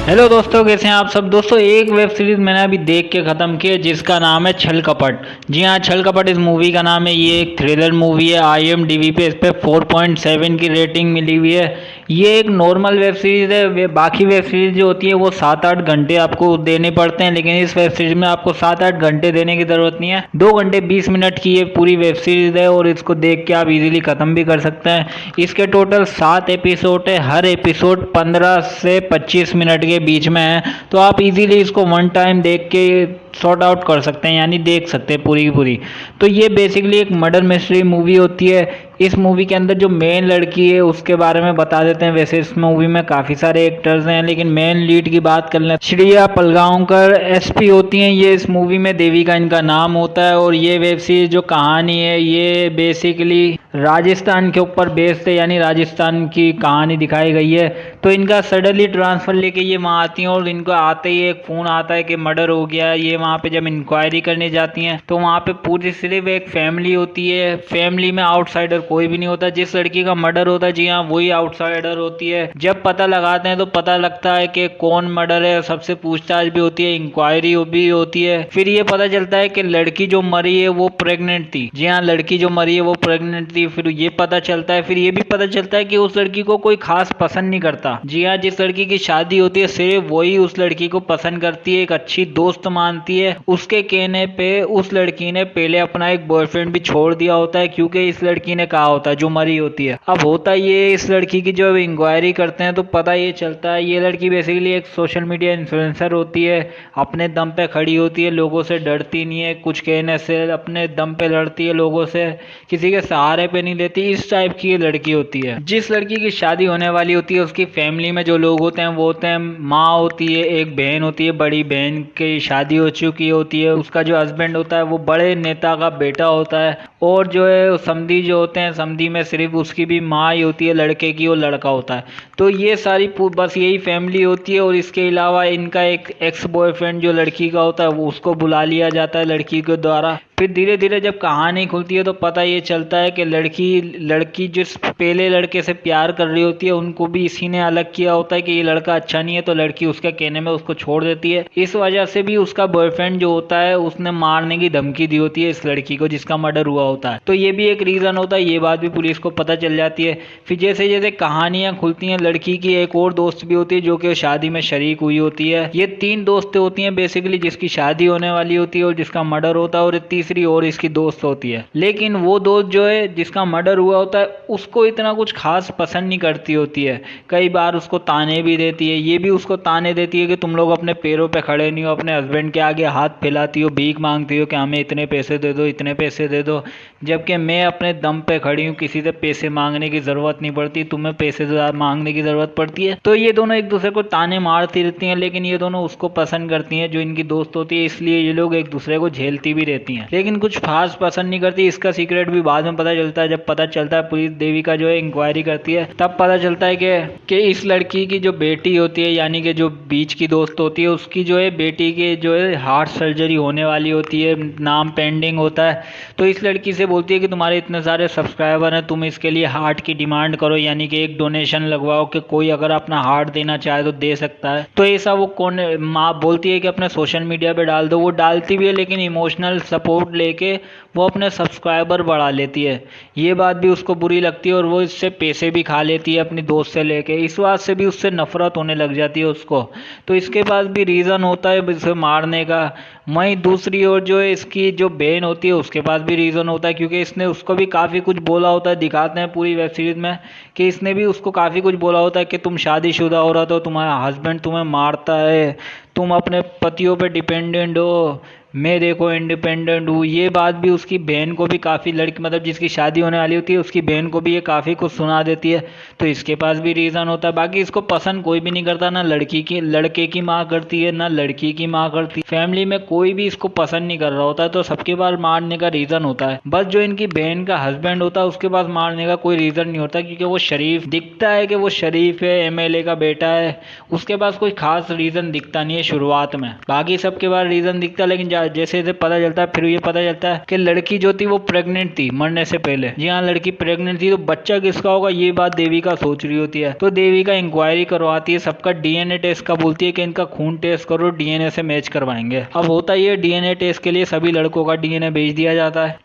Hello दोस्तों, कैसे हैं आप सब। दोस्तों, एक वेब सीरीज मैंने अभी देख के ख़त्म की है जिसका नाम है छल कपट। जी हाँ, छल कपट इस मूवी का नाम है। ये एक थ्रिलर मूवी है। IMDb पे इस पे 4.7 की रेटिंग मिली हुई है। ये एक नॉर्मल वेब सीरीज है। बाकी वेब सीरीज जो होती है वो 7-8 घंटे आपको देने पड़ते हैं, लेकिन इस वेब सीरीज में आपको 7-8 घंटे देने की ज़रूरत नहीं है। 2 घंटे 20 मिनट की ये पूरी वेब सीरीज है और इसको देख के आप इजीली ख़त्म भी कर सकते हैं। इसके टोटल 7 एपिसोड है। हर एपिसोड 15 से 25 मिनट के बीच में है, तो आप इजीली इसको वन टाइम देख के सॉर्ट आउट कर सकते हैं, यानी देख सकते हैं पूरी की पूरी। तो ये बेसिकली एक मर्डर मिस्ट्री मूवी होती है। इस मूवी के अंदर जो मेन लड़की है उसके बारे में बता देते हैं। वैसे इस मूवी में काफ़ी सारे एक्टर्स हैं, लेकिन मेन लीड की बात कर लें, श्रेया पलगांवकर SP होती हैं ये इस मूवी में। देविका इनका नाम होता है। और ये वेब सीरीज जो कहानी है ये बेसिकली राजस्थान के ऊपर बेस्ड है, यानी राजस्थान की कहानी दिखाई गई है। तो इनका सडनली ट्रांसफ़र लेके ये वहाँ आती हैं और इनको आते ही एक फ़ोन आता है कि मर्डर हो गया। ये वहाँ पे जब इंक्वायरी करने जाती हैं तो वहाँ पे पूरी सिर्फ एक फैमिली होती है। फैमिली में आउटसाइडर कोई भी नहीं होता। जिस लड़की का मर्डर होता है, जी हाँ, वही आउटसाइडर होती है। जब पता लगाते हैं तो पता लगता है कि कौन मर्डर है। सबसे पूछताछ भी होती है, इंक्वायरी भी होती है। फिर ये पता चलता है कि लड़की जो मरी है वो प्रेग्नेंट थी। जी हाँ, लड़की जो मरी है वो प्रेग्नेंट थी। फिर ये पता चलता है, फिर ये भी पता चलता है कि उस लड़की को कोई खास पसंद नहीं करता। जी हाँ, जिस लड़की की शादी होती है सिर्फ वही उस लड़की को पसंद करती है, एक अच्छी दोस्त मानती है। उसके कहने पे उस लड़की ने पहले अपना एक बॉयफ्रेंड भी छोड़ दिया होता है, क्योंकि इस लड़की ने कहा होता है जो मरी होती है। अब होता ये इस लड़की की जो इंक्वायरी करते हैं तो पता ये चलता है ये लड़की बेसिकली एक सोशल मीडिया इन्फ्लुएंसर होती है। अपने दम पे खड़ी होती है, लोगों से डरती नहीं है, कुछ कहने से अपने दम पे लड़ती है लोगों से, किसी के सहारे पे नहीं लेती। इस टाइप की ये लड़की होती है। जिस लड़की की शादी होने वाली होती है उसकी फैमिली में जो लोग होते हैं वो होते हैं, माँ होती है, एक बहन होती है, बड़ी बहन की शादी हो चुकी होती है, उसका जो हस्बैंड होता है वो बड़े नेता का बेटा होता है, और जो है समधी जो होते हैं, समधी में सिर्फ उसकी भी माँ ही होती है लड़के की, और लड़का होता है। तो ये सारी बस यही फैमिली होती है। और इसके अलावा इनका एक एक्स बॉयफ्रेंड जो लड़की का होता है वो उसको बुला लिया जाता है लड़की के द्वारा। फिर धीरे धीरे जब कहानी खुलती है तो पता ये चलता है कि लड़की जिस पहले लड़के से प्यार कर रही होती है उनको भी इसी ने अलग किया होता है कि ये लड़का अच्छा नहीं है, तो लड़की उसके कहने में उसको छोड़ देती है। इस वजह से भी उसका बॉयफ्रेंड जो होता है उसने मारने की धमकी दी होती है इस लड़की को जिसका मर्डर हुआ होता है। तो ये भी एक रीज़न होता है। ये बात भी पुलिस को पता चल जाती है। फिर जैसे जैसे कहानियाँ खुलती हैं, लड़की की एक और दोस्त भी होती है जो कि शादी में शरीक हुई होती है। ये 3 दोस्तें होती हैं बेसिकली, जिसकी शादी होने वाली होती है और जिसका मर्डर होता है, और तीसरी और इसकी दोस्त होती है। लेकिन वो दोस्त जो है जिसका मर्डर हुआ होता है उसको इतना कुछ खास पसंद नहीं करती होती है। कई बार उसको ताने भी देती है। ये भी उसको ताने देती है कि तुम लोग अपने पैरों पे खड़े नहीं हो, अपने हस्बैंड के आगे हाथ फैलाती हो, भीख मांगती हो कि हमें इतने पैसे दे दो, इतने पैसे दे दो, जबकि मैं अपने दम पे खड़ी हूँ, किसी से पैसे मांगने की ज़रूरत नहीं पड़ती, तुम्हें पैसे मांगने की ज़रूरत पड़ती है। तो ये दोनों एक दूसरे को ताने मारती रहती हैं, लेकिन ये दोनों उसको पसंद करती हैं जो इनकी दोस्त होती है, इसलिए ये लोग एक दूसरे को झेलती भी रहती हैं, लेकिन कुछ खास पसंद नहीं करती। इसका सीक्रेट भी बाद में पता चलता है। जब पता चलता है, पुलिस देविका जो है इंक्वायरी करती है, तब पता चलता है कि इस लड़की की जो बेटी होती है, यानी कि जो बीच की दोस्त होती है, उसकी जो है बेटी के जो है हार्ट सर्जरी होने वाली होती है, नाम पेंडिंग होता है। तो इस लड़की से बोलती है कि तुम्हारे इतने सारे सब्सक्राइबर हैं, तुम इसके लिए हार्ट की डिमांड करो, यानी कि एक डोनेशन लगवाओ कि कोई अगर अपना हार्ट देना चाहे तो दे सकता है। तो ऐसा वो कौन माँ बोलती है कि अपने सोशल मीडिया पे डाल दो। वो डालती भी है, लेकिन इमोशनल सपोर्ट लेके वो अपने सब्सक्राइबर बढ़ा लेती है। ये बात भी उसको बुरी लगती है और वो इससे पैसे भी खा लेती है अपनी दोस्त से लेके। इस बात से भी उससे नफरत होने लग जाती है उसको। तो इसके पास भी रीज़न होता है इसे मारने का। वहीं दूसरी ओर जो है इसकी जो बहन होती है उसके पास भी रीज़न होता है, क्योंकि इसने उसको भी काफ़ी कुछ बोला होता है। दिखाते हैं पूरी वेब सीरीज में कि इसने भी उसको काफ़ी कुछ बोला होता है कि तुम शादीशुदा हो रहा तो तुम्हारा हस्बैंड तुम्हें मारता है, तुम अपने पतियों पे डिपेंडेंट हो, मैं देखो इंडिपेंडेंट हूँ। ये बात भी उसकी बहन को भी काफ़ी लड़की मतलब जिसकी शादी होने वाली होती है उसकी बहन को भी ये काफ़ी कुछ सुना देती है। तो इसके पास भी रीज़न होता है। बाकी इसको पसंद कोई भी नहीं करता, ना लड़के की माँ करती है ना लड़की की माँ करती। फैमिली में कोई भी इसको पसंद नहीं कर रहा होता है, तो सबके पास मारने का रीज़न होता है। बस जो इनकी बहन का हस्बैंड होता है उसके पास मारने का कोई रीज़न नहीं होता, क्योंकि वो शरीफ दिखता है कि वो शरीफ है, MLA का बेटा है। उसके पास कोई खास रीज़न दिखता नहीं है शुरुआत में। बाकी सबके पास रीज़न दिखता है, लेकिन जैसे जैसे पता चलता है फिर ये पता चलता है कि लड़की जो थी वो प्रेग्नेंट थी मरने से पहले। जी हाँ, लड़की प्रेग्नेंट थी, तो बच्चा किसका होगा ये बात देविका सोच रही होती है। तो देविका इंक्वायरी करवाती है, सबका डीएनए टेस्ट का बोलती है कि इनका खून टेस्ट करो, डीएनए से मैच करवाएंगे। अब होता ये डीएनए टेस्ट के लिए सभी लड़कों का डीएनए भेज दिया जाता है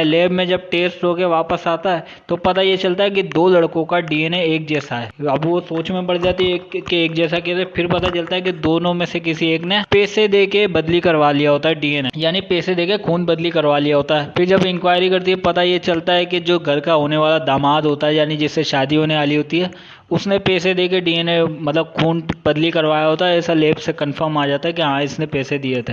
लैब में जब टेस्ट होके वापस आता है तो पता ये चलता है कि दो लड़कों का डीएनए एक जैसा है। अब वो सोच में पड़ जाती है कि एक जैसा कैसे। फिर पता चलता है कि दोनों में से किसी एक ने पैसे दे के बदली करवा लिया होता है डीएनए, यानी पैसे दे के खून बदली करवा लिया होता है। फिर जब इंक्वायरी करती है पता ये चलता है कि जो घर का होने वाला दामाद होता है, यानी जिससे शादी होने वाली होती है, उसने पैसे दे के डीएनए मतलब खून बदली करवाया होता है। ऐसा लैब से कंफर्म आ जाता है कि हाँ इसने पैसे दिए थे।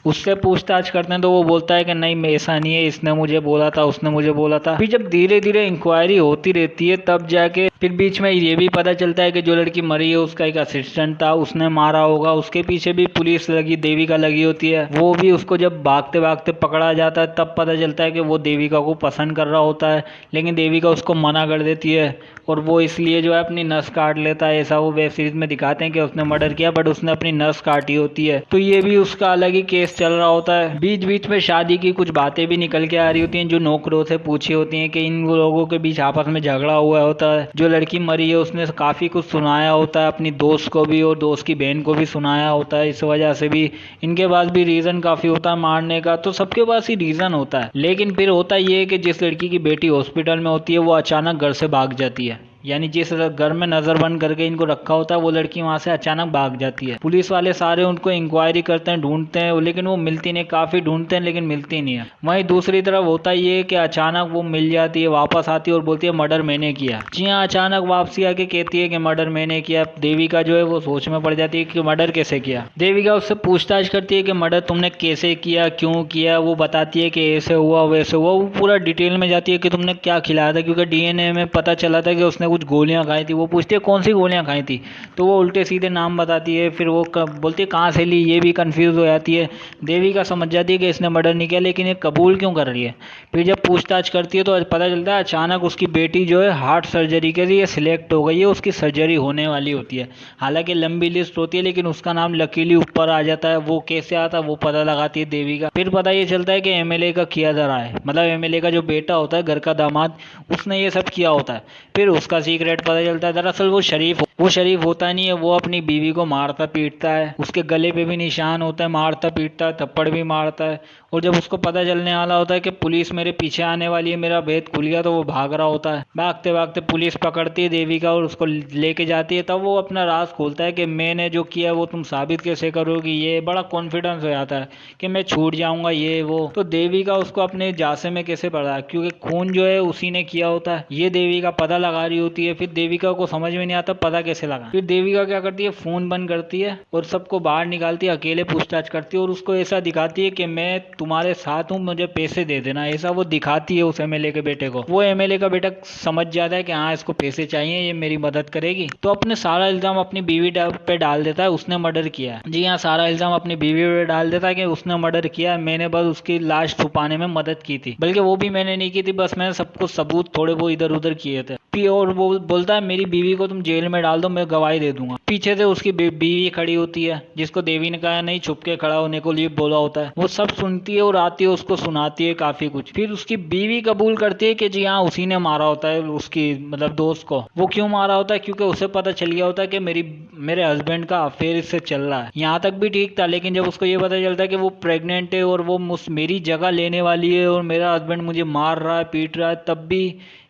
उससे पूछताछ करते हैं तो वो बोलता है कि नहीं ऐसा नहीं है, इसने मुझे बोला था, उसने मुझे बोला था। फिर जब धीरे धीरे इंक्वायरी होती रहती है तब जाके फिर बीच में ये भी पता चलता है कि जो लड़की मरी है उसका एक असिस्टेंट था, उसने मारा होगा। उसके पीछे भी पुलिस लगी, देविका लगी होती है। वो भी उसको जब भागते भागते पकड़ा जाता है तब पता चलता है कि वो देविका को पसंद कर रहा होता है, लेकिन देविका उसको मना कर देती है और वो इसलिए जो है अपनी नस काट लेता है। ऐसा वो वेब सीरीज में दिखाते हैं कि उसने मर्डर किया बट उसने अपनी नस काटी होती है। तो ये भी उसका अलग ही केस चल रहा होता है। बीच बीच में शादी की कुछ बातें भी निकल के आ रही होती हैं जो नौकरों से पूछी होती हैं कि इन लोगों के बीच आपस में झगड़ा हुआ होता है। जो लड़की मरी है उसने काफ़ी कुछ सुनाया होता है अपनी दोस्त को भी और दोस्त की बहन को भी सुनाया होता है। इस वजह से भी इनके पास भी रीज़न काफ़ी होता है मारने का, तो सबके पास ही रीज़न होता है। लेकिन फिर होता ये है कि जिस लड़की की बेटी हॉस्पिटल में होती है वो अचानक घर से भाग जाती है, यानी जिस घर में नजर बंद करके इनको रखा होता है वो लड़की वहां से अचानक भाग जाती है। पुलिस वाले सारे उनको इंक्वायरी करते हैं, ढूंढते हैं, लेकिन वो मिलती नहीं। काफी ढूंढते हैं लेकिन मिलती नहीं है। वहीं दूसरी तरफ होता ये है कि अचानक वो मिल जाती है, वापस आती है और बोलती है मर्डर मैंने किया। जी हाँ, अचानक वापसी आके कहती है कि मर्डर मैंने किया। देविका जो है वो सोच में पड़ जाती है कि मर्डर कैसे किया। देविका उससे पूछताछ करती है कि मर्डर तुमने कैसे किया, क्यों किया। वो बताती है कि ऐसे हुआ वैसे हुआ। वो पूरा डिटेल में जाती है कि तुमने क्या खिलाया था, क्योंकि डीएनए में पता चला था कि उसने कुछ गोलियां खाई थी। वो पूछती है कौन सी गोलियां खाई थी, तो वो उल्टे सीधे नाम बताती है। फिर वो बोलती है कहाँ से ली, ये भी कंफ्यूज हो जाती है। देविका समझ जाती है कि इसने मर्डर नहीं किया, लेकिन ये कबूल क्यों कर रही है। फिर जब पूछताछ करती है तो पता चलता है अचानक उसकी बेटी जो है हार्ट सर्जरी के लिए सिलेक्ट हो गई है, उसकी सर्जरी होने वाली होती है। हालांकि लंबी लिस्ट होती है लेकिन उसका नाम लकीली ऊपर आ जाता है। वो कैसे आता है वो पता लगाती है देविका। फिर पता ये चलता है कि एमएलए का किया जा रहा है, मतलब एमएलए का जो बेटा होता है घर का दामाद, उसने ये सब किया होता है। फिर उसका सीक्रेट पता चलता है। दरअसल वो शरीफ होता नहीं है, वो अपनी बीवी को मारता पीटता है। उसके गले पे भी निशान होता है, मारता पीटता है, थप्पड़ भी मारता है। और जब उसको पता चलने वाला होता है कि पुलिस मेरे पीछे आने वाली है, मेरा भेद खुल गया, तो वो भाग रहा होता है। भागते भागते पुलिस पकड़ती है देविका और उसको लेके जाती है। तब वो अपना राज खोलता है कि मैंने जो किया वो तुम साबित कैसे करोगी। ये बड़ा कॉन्फिडेंस हो जाता है कि मैं छूट जाऊंगा ये वो। तो देविका उसको अपने जासे में कैसे पड़ा, क्योंकि खून जो है उसी ने किया होता है। ये देविका पता लगा रही होती है। फिर देविका को समझ में नहीं आता पता कैसे लगा। फिर देविका क्या करती है, फोन बंद करती है और सबको बाहर निकालती है, अकेले पूछताछ करती है और उसको ऐसा दिखाती है कि मैं तुम्हारे साथ हूँ, मुझे पैसे दे देना। ऐसा वो दिखाती है उस एमएलए के बेटे को। वो एमएलए का बेटा समझ जाता है कि हाँ इसको पैसे चाहिए, ये मेरी मदद करेगी। तो अपने सारा इल्जाम अपनी बीवी पे डाल देता है, उसने मर्डर किया है। जी हाँ, सारा इल्जाम अपनी बीवी पे डाल देता है कि उसने मर्डर किया है, मैंने बस उसकी लाश छुपाने में मदद की थी। बल्कि वो भी मैंने नहीं की थी, बस मैंने सबको सबूत थोड़े वो इधर उधर किए थे। और वो बोलता है मेरी बीवी को तुम जेल में डाल दो, मैं गवाही दे दूंगा। पीछे से उसकी बीवी खड़ी होती है, जिसको देवी ने कहा नहीं छुप के खड़ा होने को लिए बोला होता है। वो सब सुनती है और आती है, उसको सुनाती है काफी कुछ। फिर उसकी बीवी कबूल करती है कि जी हाँ उसी ने मारा होता है उसकी मतलब दोस्त को। वो क्यों मारा होता है, क्योंकि उसे पता चल गया होता है कि मेरे हस्बैंड का अफेयर इससे चल रहा है। यहाँ तक भी ठीक था, लेकिन जब उसको ये पता चलता है कि वो प्रेग्नेंट है और वो मेरी जगह लेने वाली है और मेरा हस्बैंड मुझे मार रहा है पीट रहा है, तब भी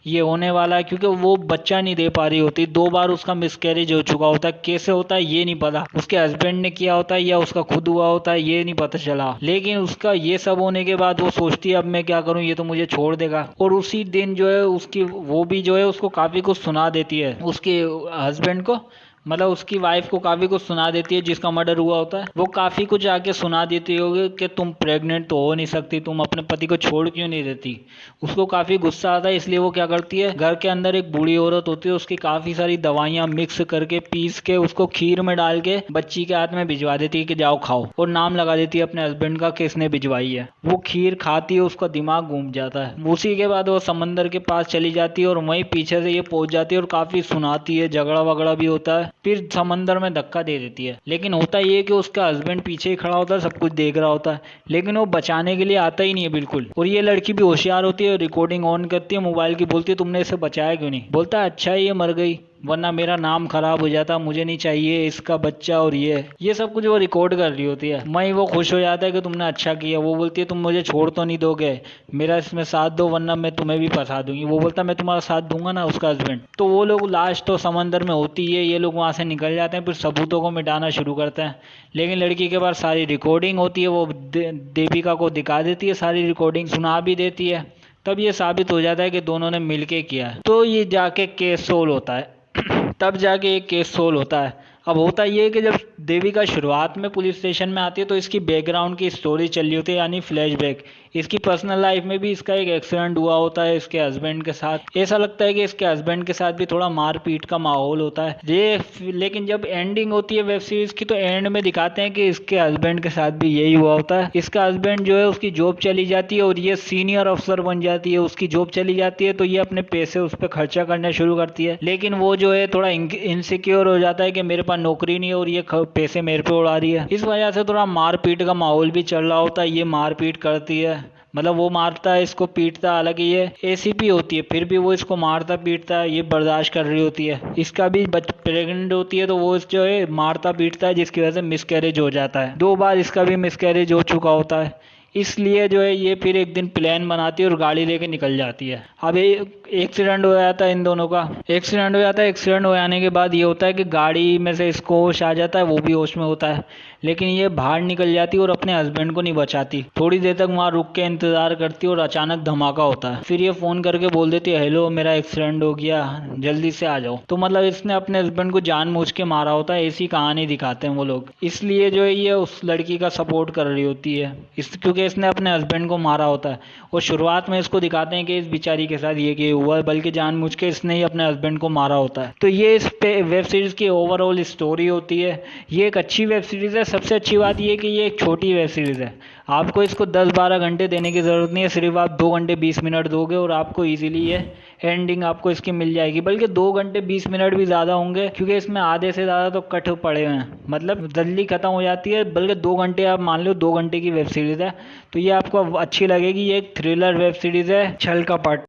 ये होने वाला है, क्योंकि वो बच्चा नहीं दे पा रही होती। 2 बार उसका मिसकैरेज हो चुका होता है। कैसे होता है ये नहीं पता, उसके हस्बैंड ने किया होता है या उसका खुद हुआ होता है ये नहीं पता चला। लेकिन उसका ये सब होने के बाद वो सोचती है अब मैं क्या करूं, ये तो मुझे छोड़ देगा। और उसी दिन जो है उसकी वो भी जो है उसको काफी कुछ सुना देती है, उसके हस्बैंड को, मतलब उसकी वाइफ को काफी कुछ सुना देती है जिसका मर्डर हुआ होता है। वो काफी कुछ आके सुना देती होगी कि तुम प्रेग्नेंट तो हो नहीं सकती, तुम अपने पति को छोड़ क्यों नहीं देती। उसको काफी गुस्सा आता है, इसलिए वो क्या करती है, घर के अंदर एक बूढ़ी औरत होती है, उसकी काफी सारी दवाइयां मिक्स करके पीस के उसको खीर में डाल के बच्ची के हाथ में भिजवा देती है कि जाओ खाओ, और नाम लगा देती है अपने हस्बैंड का कि इसने भिजवाई है। वो खीर खाती है, उसका दिमाग घूम जाता है। उसी के बाद वो समंदर के पास चली जाती है और वहीं पीछे से ये पहुंच जाती है और काफी सुनाती है, झगड़ा वगड़ा भी होता है। फिर समंदर में धक्का दे देती है। लेकिन होता ये है कि उसका हस्बैंड पीछे ही खड़ा होता है, सब कुछ देख रहा होता है, लेकिन वो बचाने के लिए आता ही नहीं है बिल्कुल। और ये लड़की भी होशियार होती है, रिकॉर्डिंग ऑन करती है मोबाइल की, बोलती है तुमने इसे बचाया क्यों नहीं। बोलता है अच्छा है ये मर गई, वरना मेरा नाम खराब हो जाता, मुझे नहीं चाहिए इसका बच्चा। और ये सब कुछ वो रिकॉर्ड कर रही होती है। मई वो खुश हो जाता है कि तुमने अच्छा किया। वो बोलती है तुम मुझे छोड़ तो नहीं दोगे, मेरा इसमें साथ दो वरना मैं तुम्हें भी फंसा दूंगी। वो बोलता है मैं तुम्हारा साथ दूंगा ना, उसका हस्बैंड। तो वो लोग लाश तो समंदर में होती है, ये लोग वहाँ से निकल जाते हैं, फिर सबूतों को मिटाना शुरू करते हैं। लेकिन लड़की के पास सारी रिकॉर्डिंग होती है, वो देविका को दिखा देती है, सारी रिकॉर्डिंग सुना भी देती है। तब ये साबित हो जाता है कि दोनों ने मिलके किया है। तो ये जाके केस सोल्व होता है। तब जाके एक केस सोल्व होता है। अब होता ये है कि जब देविका शुरुआत में पुलिस स्टेशन में आती है तो इसकी बैकग्राउंड की स्टोरी चल रही होती है, यानी फ्लैशबैक। इसकी पर्सनल लाइफ में भी इसका एक एक्सीडेंट हुआ होता है इसके हस्बैंड के साथ। ऐसा लगता है कि इसके हस्बैंड के साथ भी थोड़ा मारपीट का माहौल होता है ये। लेकिन जब एंडिंग होती है वेब सीरीज की तो एंड में दिखाते हैं कि इसके हस्बैंड के साथ भी यही हुआ होता है। इसका हस्बैंड जो है उसकी जॉब चली जाती है और ये सीनियर अफसर बन जाती है। उसकी जॉब चली जाती है तो ये अपने पैसे उस पर खर्चा करना शुरू करती है। लेकिन वो जो है थोड़ा इनसिक्योर हो जाता है कि मेरे पास नौकरी नहीं है और ये पैसे मेरे पे उड़ा रही है। इस वजह से थोड़ा मारपीट का माहौल भी चल रहा होता है। ये मारपीट करती है, मतलब वो मारता है इसको, पीटता। हालांकि ये एसीपी होती है फिर भी वो इसको मारता पीटता है, ये बर्दाश्त कर रही होती है। इसका भी प्रेग्नेंट होती है तो वो जो है मारता पीटता है, जिसकी वजह से मिसकैरेज हो जाता है। 2 बार इसका भी मिसकैरेज हो चुका होता है। इसलिए जो है ये फिर एक दिन प्लान बनाती है और गाड़ी लेके निकल जाती है। अब एक्सीडेंट हो जाता है इन दोनों का। एक्सीडेंट हो जाता है। एक्सीडेंट हो जाने के बाद ये होता है कि गाड़ी में से इसको होश आ जाता है, वो भी होश में होता है। लेकिन ये बाहर निकल जाती है और अपने हस्बैंड को नहीं बचाती। थोड़ी देर तक वहाँ रुक के इंतजार करती है और अचानक धमाका होता है। फिर ये फ़ोन करके बोल देती है हेलो मेरा एक्सीडेंट हो गया, जल्दी से आ जाओ। तो मतलब इसने अपने हस्बैंड को जानबूझ के मारा होता है, ऐसी कहानी दिखाते हैं वो लोग। इसलिए जो है ये उस लड़की का सपोर्ट कर रही होती है क्योंकि इसने अपने हस्बैंड को मारा होता है। और शुरुआत में इसको दिखाते हैं कि इस बेचारी के साथ ये हुआ है, बल्कि जानबूझ के इसने ही अपने हस्बैंड को मारा होता है। तो ये इस पे वेब सीरीज़ की ओवरऑल स्टोरी होती है। ये एक अच्छी वेब सीरीज़ है। सबसे अच्छी बात ये है कि ये एक छोटी वेब सीरीज़ है। आपको इसको 10-12 घंटे देने की ज़रूरत नहीं है, सिर्फ आप 2 घंटे 20 मिनट दोगे और आपको ईजिली ये एंडिंग आपको इसकी मिल जाएगी। बल्कि 2 घंटे 20 मिनट भी ज़्यादा होंगे, क्योंकि इसमें आधे से ज़्यादा तो कट पड़े हुए हैं, मतलब जल्दी ख़त्म हो जाती है। बल्कि 2 घंटे आप मान लो, 2 घंटे की वेब सीरीज़ है तो ये आपको अच्छी लगेगी। ये एक थ्रिलर वेब सीरीज़ है, छल कपट।